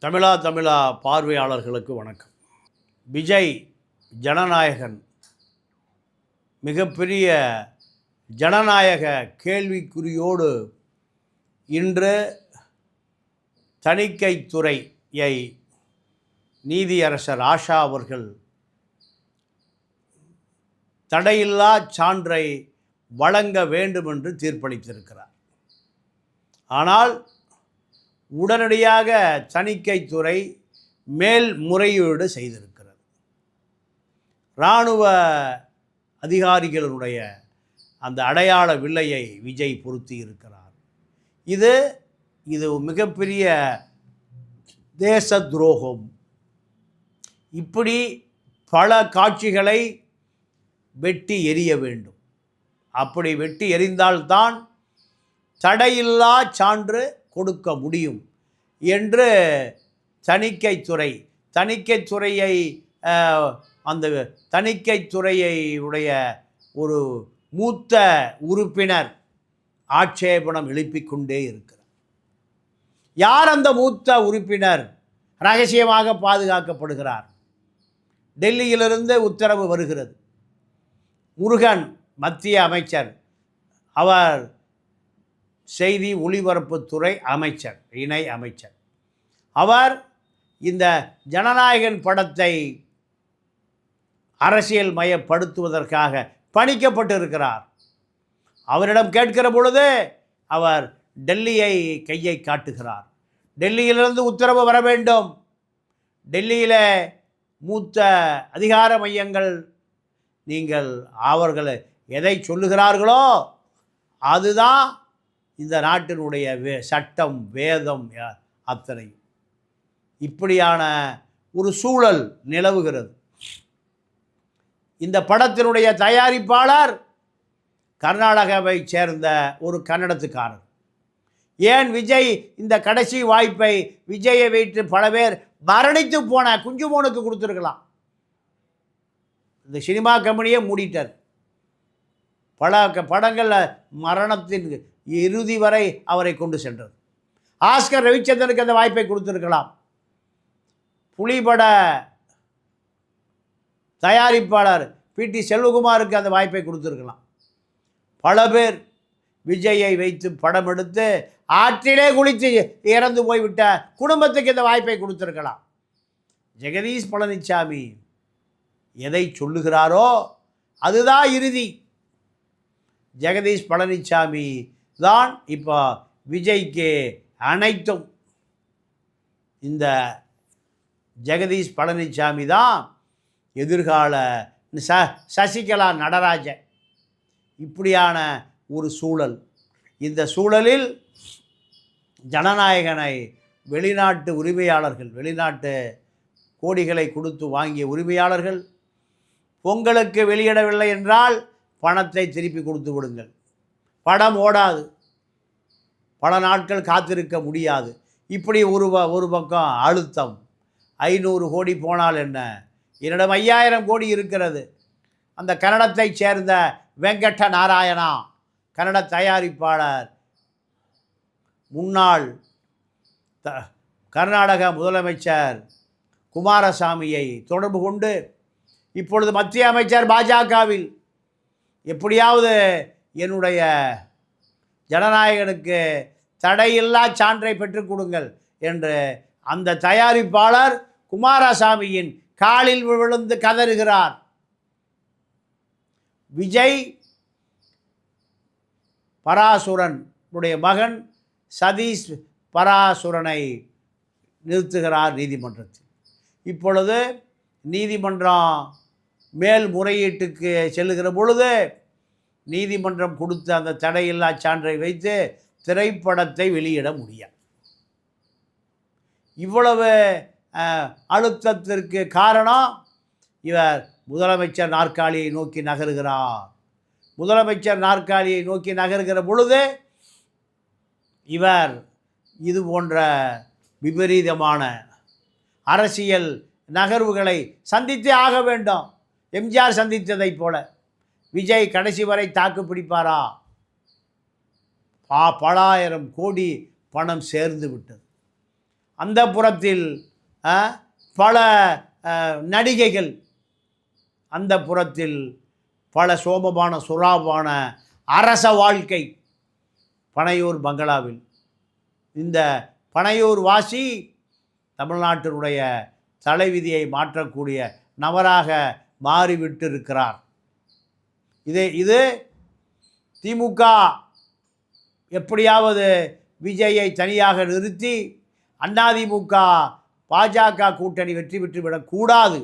தமிழா பார்வையாளர்களுக்கு வணக்கம். விஜய் ஜனநாயகன் மிகப்பெரிய ஜனநாயக கேள்விக்குறியோடு இன்று தணிக்கைத்துறையை நீதியரசர் ஆஷா அவர்கள் தடையில்லா சான்றை வழங்க வேண்டும் என்று தீர்ப்பளித்திருக்கிறார். ஆனால் உடனடியாக தணிக்கைத்துறை மேல்முறையீடு செய்திருக்கிறது. இராணுவ அதிகாரிகளுடைய அந்த அடையாள வில்லையை விஜய் பொருத்தி இருக்கிறார். இது மிகப்பெரிய தேச துரோகம். இப்படி பல காட்சிகளை வெட்டி எறிய வேண்டும். அப்படி வெட்டி எறிந்தால்தான் தடையில்லா சான்று கொடுக்க முடியும் என்று தணிக்கைத்துறையை அந்த தணிக்கைத்துறையுடைய ஒரு மூத்த உறுப்பினர் ஆட்சேபணம் எழுப்பிக் கொண்டே இருக்கிறார். யார் அந்த மூத்த உறுப்பினர்? ரகசியமாக பாதுகாக்கப்படுகிறார். டெல்லியிலிருந்து உத்தரவு வருகிறது. முருகன் மத்திய அமைச்சர், அவர் செய்தி ஒளிபரப்புத்துறை அமைச்சர், இணை அமைச்சர். அவர் இந்த ஜனநாயகன் படத்தை அரசியல் மயப்படுத்துவதற்காக பணிக்கப்பட்டிருக்கிறார். அவரிடம் கேட்கிற பொழுது அவர் டெல்லியை கையை காட்டுகிறார். டெல்லியிலிருந்து உத்தரவு வர வேண்டும். டெல்லியில் மூத்த அதிகார மையங்கள் நீங்கள் அவர்கள் எதை சொல்லுகிறார்களோ அதுதான் இந்த நாட்டினுடைய சட்டம், வேதம் அத்தனை. இப்படியான ஒரு சூழல் நிலவுகிறது. இந்த படத்தினுடைய தயாரிப்பாளர் கர்நாடகாவை சேர்ந்த ஒரு கன்னடத்துக்காரர். ஏன் விஜய் இந்த கடைசி வாய்ப்பை விஜயை வைத்து பல பேர் மரணித்து போன குஞ்சுமோனுக்கு கொடுத்துருக்கலாம். இந்த சினிமா கம்பெனியே மூடிட்டார். பல படங்களில் மரணத்தின் இறுதி வரை அவரை கொண்டு சென்றது. ஆஸ்கர் ரவிச்சந்திரனுக்கு அந்த வாய்ப்பை கொடுத்திருக்கலாம். புலிபட தயாரிப்பாளர் பிடி செல்வகுமாருக்கு அந்த வாய்ப்பை கொடுத்திருக்கலாம். பல பேர் விஜயை வைத்து படம் எடுத்து ஆற்றிலே குளித்து இறந்து போய்விட்ட குடும்பத்துக்கு இந்த வாய்ப்பை கொடுத்திருக்கலாம். ஜெகதீஷ் பழனிசாமி எதை சொல்லுகிறாரோ அதுதான் இறுதி. ஜெகதீஷ் பழனிசாமி தான் இப்போ விஜய்க்கு அனைத்தும். இந்த ஜெகதீஷ் பழனிசாமி தான் எதிர்கால சசிகலா நடராஜன். இப்படியான ஒரு சூழல். இந்த சூழலில் ஜனநாயகனை வெளிநாட்டு உரிமையாளர்கள், வெளிநாட்டு கோடிகளை கொடுத்து வாங்கிய உரிமையாளர்கள் பொங்கலுக்கு வெளியிடவில்லை என்றால் பணத்தை திருப்பி கொடுத்து விடுங்கள். படம் ஓடாது, பல நாட்கள் காத்திருக்க முடியாது. இப்படி ஒரு பக்கம் அழுத்தம். 500 கோடி போனால் என்ன, என்னிடம் 5000 கோடி இருக்கிறது. அந்த கன்னடத்தை சேர்ந்த வெங்கட்ட நாராயணா, கன்னட தயாரிப்பாளர், முன்னாள் கர்நாடக முதலமைச்சர் குமாரசாமியை தொடர்பு கொண்டு இப்பொழுது மத்திய அமைச்சர் பாஜகவில், எப்படியாவது என்னுடைய ஜனநாயகனுக்கு தடையில்லா சான்றை பெற்றுக் கொடுங்கள் என்று அந்த தயாரிப்பாளர் குமாரசாமியின் காலில் விழுந்து கதறுகிறார். விஜய் பராசுரன் உடைய மகன் சதீஷ் பராசுரனை நிறுத்துகிறார் நீதிமன்றத்தில். இப்பொழுது நீதிமன்றம் மேல்முறையீட்டுக்கு செல்லுகிற பொழுது நீதிமன்றம் கொடுத்த அந்த தடையில்லா சான்றை வைத்து திரைப்படத்தை வெளியிட முடியாது. இவ்வளவு அழுத்தத்திற்கு காரணம் இவர் முதலமைச்சர் நாற்காலியை நோக்கி நகருகிறார். முதலமைச்சர் நாற்காலியை நோக்கி நகர்கிற பொழுது இவர் இது போன்ற விபரீதமான அரசியல் நகர்வுகளை சந்தித்தே ஆக வேண்டும். எம்ஜிஆர் சந்தித்ததைப் போல விஜய் கடைசி வரை தாக்கு பிடிப்பாரா? பல ஆயிரம் கோடி பணம் சேர்ந்து விட்டது. அந்த புறத்தில் பல நடிகைகள், அந்த புறத்தில் பல சோமபான சுறாபான அரச வாழ்க்கை பனையூர் பங்களாவில். இந்த பனையூர் வாசி தமிழ்நாட்டினுடைய தலைவிதியை மாற்றக்கூடிய நபராக மாறிவிட்டு இருக்கிறார். இது திமுக எப்படியாவது விஜயை தனியாக நிறுத்தி அதிமுக பாஜக கூட்டணி வெற்றி பெற்றுவிடக்கூடாது.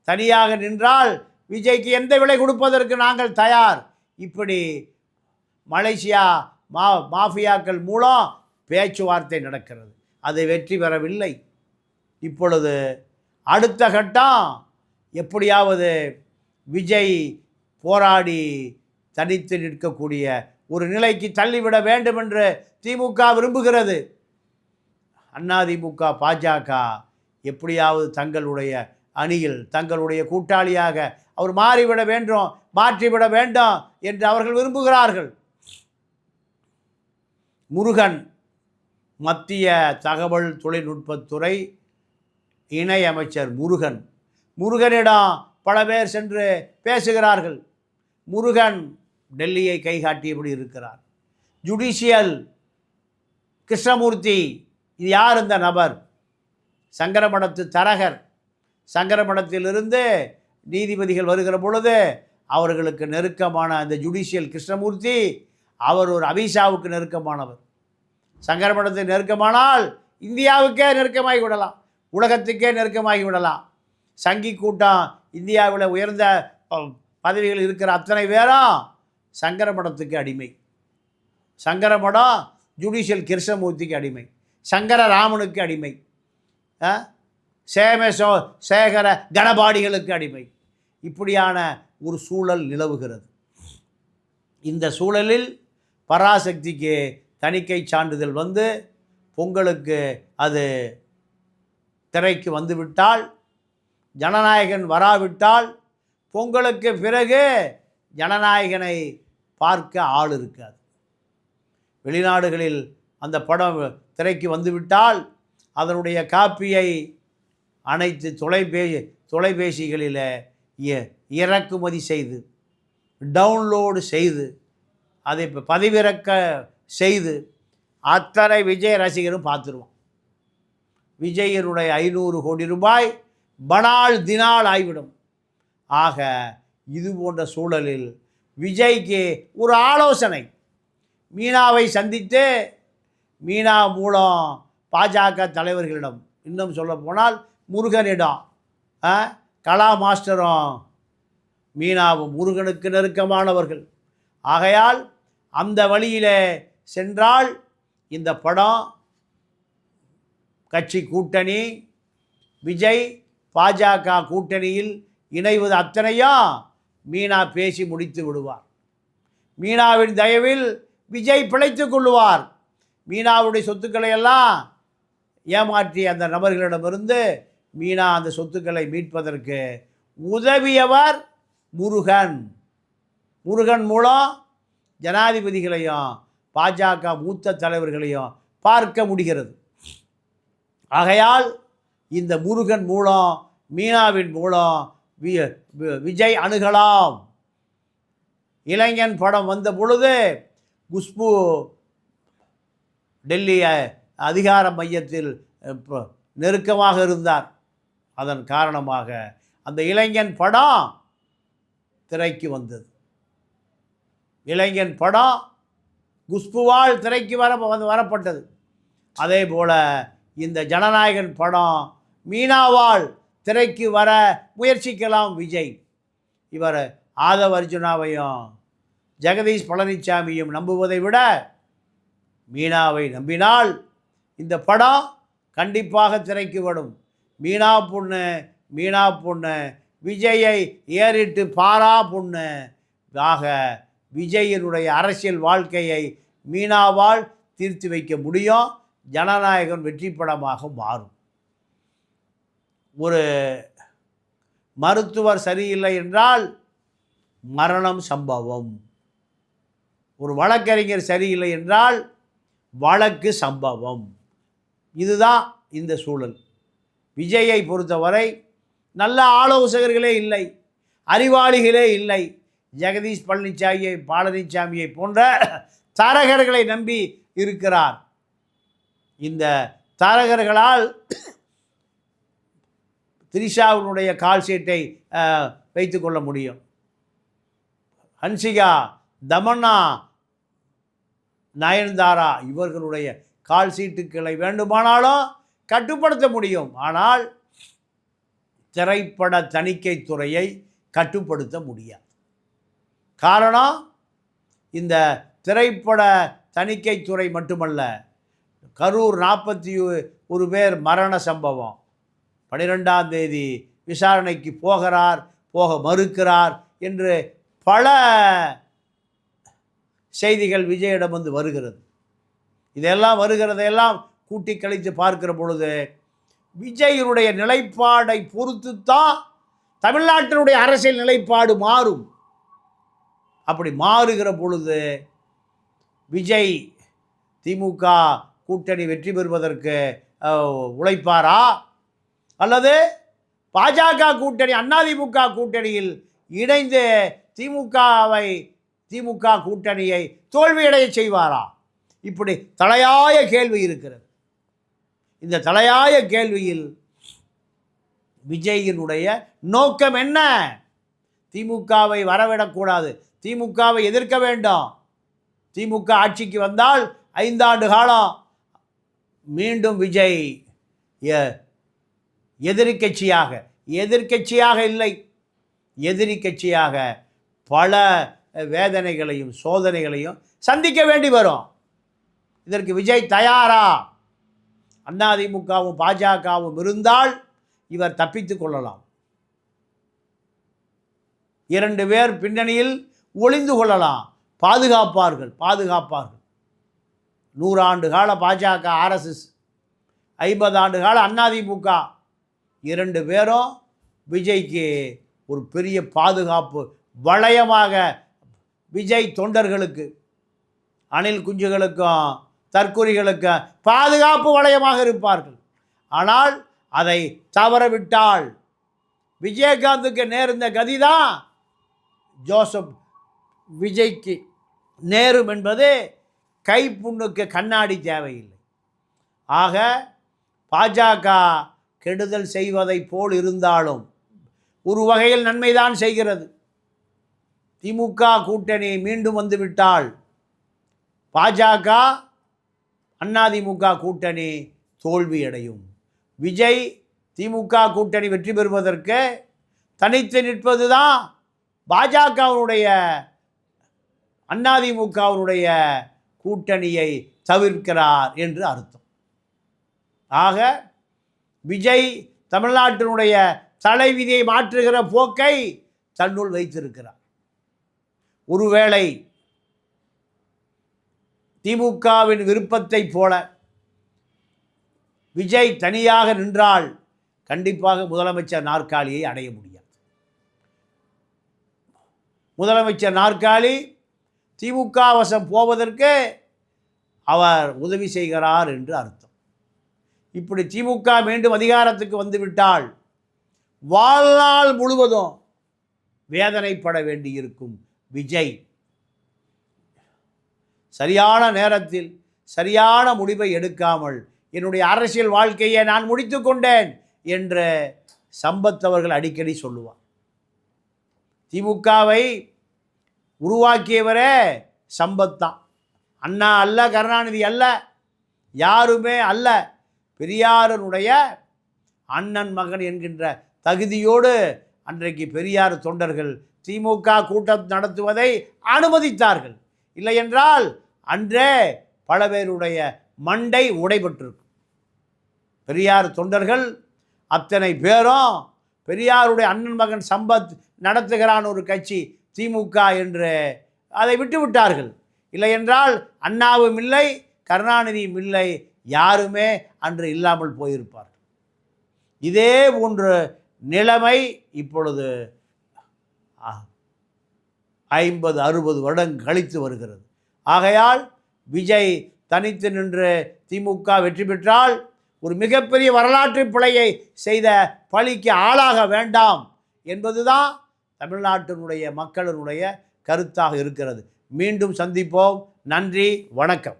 தனியாக நின்றால் விஜய்க்கு எந்த விலை கொடுப்பதற்கு நாங்கள் தயார். இப்படி மலேசியா மாஃபியாக்கள் மூலம் பேச்சுவார்த்தை நடக்கிறது. அது வெற்றி பெறவில்லை. இப்பொழுது அடுத்த கட்டம் எப்படியாவது விஜய் போராடி தனித்து நிற்கக்கூடிய ஒரு நிலைக்கு தள்ளிவிட வேண்டும் என்று திமுக விரும்புகிறது. அதிமுக பாஜக எப்படியாவது தங்களுடைய அணியில் தங்களுடைய கூட்டாளியாக அவர் மாற்றிவிட வேண்டும் என்று அவர்கள் விரும்புகிறார்கள். முருகன் மத்திய தகவல் தொழில்நுட்பத்துறை இணையமைச்சர் முருகனிடம் பல பேர் சென்று பேசுகிறார்கள். முருகன் டெல்லியை கைகாட்டியபடி இருக்கிறார். ஜுடிஷியல் கிருஷ்ணமூர்த்தி, இது யார் இந்த நபர்? சங்கரமடத்து தரகர். சங்கரமடத்திலிருந்து நீதிபதிகள் வருகிற பொழுது அவர்களுக்கு நெருக்கமான அந்த ஜுடிஷியல் கிருஷ்ணமூர்த்தி, அவர் ஒரு அமித்ஷாவுக்கு நெருக்கமானவர். சங்கரமடத்தை நெருக்கமானால் இந்தியாவுக்கே நெருக்கமாகி விடலாம், உலகத்துக்கே நெருக்கமாகி விடலாம். சங்கி கூட்டம் இந்தியாவில் உயர்ந்த பதவிகள் இருக்கிற அத்தனை பேரும் சங்கரமடத்துக்கு அடிமை. சங்கரமடம் ஜுடிஷியல் கிருஷ்ணமூர்த்திக்கு அடிமை, சங்கரராமனுக்கு அடிமை, சேகர கணபாடிகளுக்கு அடிமை. இப்படியான ஒரு சூழல் நிலவுகிறது. இந்த சூழலில் பராசக்திக்கு தணிக்கை சான்றிதழ் வந்து பொங்கலுக்கு அது திரைக்கு வந்துவிட்டால், ஜனநாயகன் வராவிட்டால் பொங்கலுக்கு பிறகு ஜனநாயகனை பார்க்க ஆள் இருக்காது. வெளிநாடுகளில் அந்த படம் திரைக்கு வந்துவிட்டால் அதனுடைய காப்பியை அனைத்து தொலைபேசிகளில் இறக்குமதி செய்து, டவுன்லோடு செய்து, அதை பதிவிறக்க செய்து அத்தனை விஜய் ரசிகரும் பார்த்துருவோம். விஜயனுடைய 500 கோடி ரூபாய் பனால் தினால் ஆகிவிடும். ஆக இது போன்ற சூழலில் விஜய்க்கு ஒரு ஆலோசனை, மீனாவை சந்தித்து மீனா மூலம் பாஜக தலைவர்களிடம், இன்னும் சொல்ல போனால் முருகனிடம், கலா மாஸ்டரும் மீனாவும் முருகனுக்கு நெருக்கமானவர்கள். ஆகையால் அந்த வழியில் சென்றால் இந்த படம் கட்சி கூட்டணி, விஜய் பாஜக கூட்டணியில் இணைவது அத்தனையும் மீனா பேசி முடித்து விடுவார். மீனாவின் தயவில் விஜய் பிழைத்து கொள்ளுவார். மீனாவுடைய சொத்துக்களை எல்லாம் ஏமாற்றி அந்த நபர்களிடமிருந்து மீனா அந்த சொத்துக்களை மீட்பதற்கு உதவியவர் முருகன் மூலம் ஜனாதிபதிகளையும் பாஜக மூத்த தலைவர்களையும் பார்க்க முடிகிறது. ஆகையால் இந்த முருகன் மூலம், மீனாவின் மூலம் விஜய் அணுகலாம். இளைஞன் படம் வந்த பொழுது குஷ்பு டெல்லி அதிகார மையத்தில் நெருக்கமாக இருந்தார். அதன் காரணமாக அந்த இளைஞன் படம் திரைக்கு வந்தது. இளைஞன் படம் குஷ்புவால் திரைக்கு வரப்பட்டது. அதே போல் இந்த ஜனநாயகன் படம் மீனாவால் திரைக்கு வர முயற்சிக்கலாம் விஜய். இவர் ஆதவ் அர்ஜுனாவையும் ஜெகதீஷ் பழனிசாமியும் நம்புவதை விட மீனாவை நம்பினால் இந்த படம் கண்டிப்பாக திரைக்கு வரும். மீனா பொண்ணு விஜயை ஏறிட்டு பாரா பொண்ணு. ஆக விஜயனுடைய அரசியல் வாழ்க்கையை மீனாவால் தீர்த்து வைக்க முடியும். ஜனநாயகன் வெற்றி படமாக மாறும். ஒரு மருத்துவர் சரியில்லை என்றால் மரணம் சம்பவம். ஒரு வழக்கறிஞர் சரியில்லை என்றால் வழக்கு சம்பவம். இதுதான் இந்த சூழல். விஜயை பொறுத்தவரை நல்ல ஆலோசகர்களே இல்லை, அறிவாளிகளே இல்லை. ஜெகதீஷ் பழனிசாமியை போன்ற தரகர்களை நம்பி இருக்கிறார். இந்த தரகர்களால் திரிஷாவினுடைய கால் சீட்டை வைத்து கொள்ள முடியும். ஹன்சிகா, தமன்னா, நயன்தாரா இவர்களுடைய கால் சீட்டுக்களை வேண்டுமானாலும் கட்டுப்படுத்த முடியும். ஆனால் திரைப்பட தணிக்கைத்துறையை கட்டுப்படுத்த முடியாது. காரணம், இந்த திரைப்பட தணிக்கைத்துறை மட்டுமல்ல, கரூர் 41 பேர் மரண சம்பவம், 12ஆம் தேதி விசாரணைக்கு போக மறுக்கிறார் என்று பல செய்திகள் விஜயிடம் வந்து வருகிறது. இதெல்லாம் வருகிறதையெல்லாம் கூட்டி கழித்து பார்க்கிற பொழுது விஜயினுடைய நிலைப்பாடை பொறுத்து தான் தமிழ்நாட்டினுடைய அரசியல் நிலைப்பாடு மாறும். அப்படி மாறுகிற பொழுது விஜய் திமுக கூட்டணி வெற்றி பெறுவதற்கு உழைப்பாரா, அல்லது பாஜக கூட்டணி அதிமுக கூட்டணியில் இணைந்து திமுக கூட்டணியை தோல்வியடைய செய்வாரா? இப்படி தலையாய கேள்வி இருக்கிறது. இந்த தலையாய கேள்வியில் விஜயினுடைய நோக்கம் என்ன? திமுகவை வரவிடக்கூடாது, திமுகவை எதிர்க்க வேண்டும். திமுக ஆட்சிக்கு வந்தால் 5 ஆண்டு காலம் மீண்டும் விஜய் எதிர்க்கட்சியாக இல்லை, எதிரி கட்சியாக பல வேதனைகளையும் சோதனைகளையும் சந்திக்க வேண்டி வரும். இதற்கு விஜய் தயாரா? அதிமுகவும் பாஜகவும் இருந்தால் இவர் தப்பித்து கொள்ளலாம். 2 பேர் பின்னணியில் ஒளிந்து கொள்ளலாம், பாதுகாப்பார்கள். 100 ஆண்டு கால பாஜக, RSS, 50 ஆண்டு கால அதிமுக, 2 பேரும் விஜய்க்கு ஒரு பெரிய பாதுகாப்பு வளையமாக, விஜய் தொண்டர்களுக்கு, அணில் குஞ்சுகளுக்கும் தற்கொலைகளுக்கும் பாதுகாப்பு வளையமாக இருப்பார்கள். ஆனால் அதை தவறவிட்டால் விஜயகாந்துக்கு நேர்ந்த கதிதான் ஜோசப் விஜய்க்கு நேரும் என்பது கைப்புண்ணுக்கு கண்ணாடி தேவையில்லை. ஆக பாஜக கெடுதல் செய்வதை போல் இருந்தாலும் ஒரு வகையில் நன்மைதான் செய்கிறது. திமுக கூட்டணி மீண்டும் வந்துவிட்டால் பாஜக அதிமுக கூட்டணி தோல்வியடையும். விஜய் திமுக கூட்டணி வெற்றி பெறுவதற்கு தனித்து நிற்பது தான் பாஜகவினுடைய அதிமுகவினுடைய கூட்டணியை தவிர்க்கிறார் என்று அர்த்தம். ஆக விஜய் தமிழ்நாட்டினுடைய தலைவிதியை மாற்றுகிற போக்கை தன்னுள் வைத்திருக்கிறார். ஒருவேளை திமுகவின் விருப்பத்தை போல விஜய் தனியாக நின்றால் கண்டிப்பாக முதலமைச்சர் நாற்காலியை அடைய முடியாது. முதலமைச்சர் நாற்காலி திமுக வசம் போவதற்கு அவர் உதவி செய்கிறார் என்று அர்த்தம். இப்படி திமுக மீண்டும் அதிகாரத்துக்கு வந்துவிட்டால் வாழ்நாள் முழுவதும் வேதனைப்பட வேண்டியிருக்கும் விஜய். சரியான நேரத்தில் சரியான முடிவை எடுக்காமல் என்னுடைய அரசியல் வாழ்க்கையை நான் முடித்து கொண்டேன் என்று சம்பத் அவர்கள் அடிக்கடி சொல்லுவார். திமுகவை உருவாக்கியவரே சம்பத் தான். அண்ணா அல்ல, கருணாநிதி அல்ல, யாருமே அல்ல. பெரியாரனுடைய அண்ணன் மகன் என்கின்ற தகுதியோடு அன்றைக்கு பெரியார் தொண்டர்கள் திமுக கூட்டம் நடத்துவதை அனுமதித்தார்கள். இல்லை என்றால் அன்றே பல பேருடைய மண்டை உடைபட்டிருக்கும். பெரியார் தொண்டர்கள் அத்தனை பேரும் பெரியாருடைய அண்ணன் மகன் சம்பத் நடத்துகிறான் ஒரு கட்சி திமுக என்று அதை விட்டுவிட்டார்கள். இல்லை என்றால் அண்ணாவும் இல்லை, கருணாநிதியும் இல்லை, யாருமே அன்று இல்லாமல் போயிருப்பார்கள். இதே போன்ற நிலைமை இப்பொழுது 50-60 வருடங்கள் கழித்து வருகிறது. ஆகையால் விஜய் தனித்து நின்று திமுக வெற்றி பெற்றால் ஒரு மிகப்பெரிய வரலாற்று பிழையை செய்த பழிக்கு ஆளாக வேண்டாம் என்பதுதான் தமிழ்நாட்டினுடைய மக்களினுடைய கருத்தாக இருக்கிறது. மீண்டும் சந்திப்போம். நன்றி, வணக்கம்.